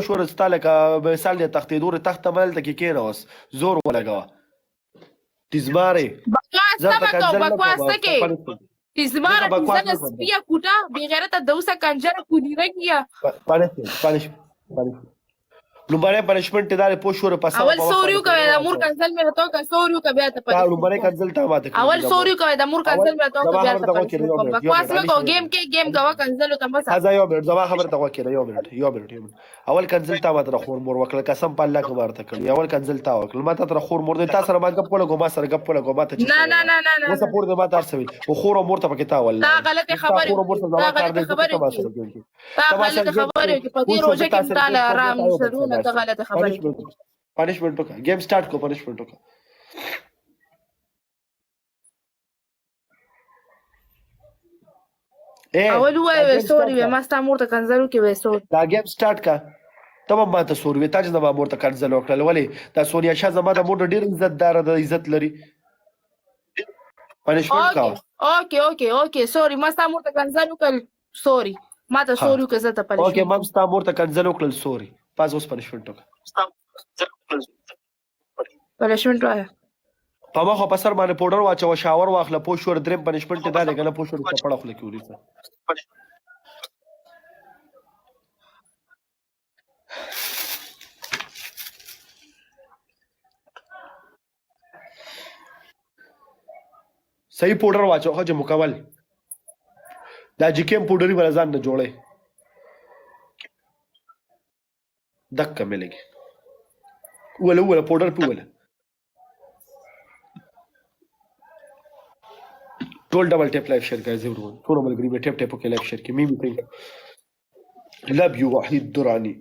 شو ستا لکه مثال دی تختېدو تخته مه دلته کې کېنه اوس زور ولګوه تیزمارې بکواس زر نه ته به کوو کنځل نه بکواس کوه نه کې تیزماره تیزنه سپیه کوټه بېغیرته دوسه کنجره کودیره کیه لومړی پنشمنټ یې دا دی پوه شوې په اول سوریو کوي د مور کنځل مې راته وکړه سوریو کوي بیا ته لومړی کنځل تا ماته کړي اول سوریو کوي د مور کنځل مې راته وکړه بیا ته بکواس نه کوو ګیم کې ګیم کوه کنځلو ته بس ځه یو منټ زما خبره ته غوږ کېږده یو منټ اول کنځل تا ماته د خور مور وکړه قسم په الله که ما ورته کړي اول کنځل تا وکړل ما تا خور مور دی تا سره ما ګپ ولګو ما سره ګپ ولګو ما ته نه نه نه نه نه اوس پورې ما ته هر څه ویل خو خور او مور ته پکې تا ول دا غلطې خبرې کې په دې روژه کې تعالی آرام سرونه ته غلطې خبرې پنشمنټ وکړه ګیم سٹارټ کو پنشمنټ وکړه اول وای سوري ما ستا مور ته کنځلو کې وای سوري دا ګیم سٹارټ کا ته ما ته سوري تا چې زما مور ته کنځل وکړل ولې دا سونیا شاه زما د مور ډېر عزت دار د عزت لري پنشمنټ کا اوکې سوري ما ستا مور ته کنځل وکړل سوري ما ته سوري وکړه زه ته پنشمنټ اوکې ما ستا مور ته کنځل وکړل سوري پاس اوس پنشمنټ وکړه پنشمنټ وایا په مخ په سر باندې پوډر واچو شاور واخله پوه شو دریم پنشمنټ دا دی کنه پوه شو کپړه خله کې وريته صحیح پوډر واچو خو مکمل دا جکیم پوډری ولا ځان نه جوړه دک ملګي ولا پوډر په ولا ټول ډبل ټیپ لایف شیر guys everyone ټول ملګری به ټیپ کې لایف شیر کې میمی ثینک لove you وحید درانی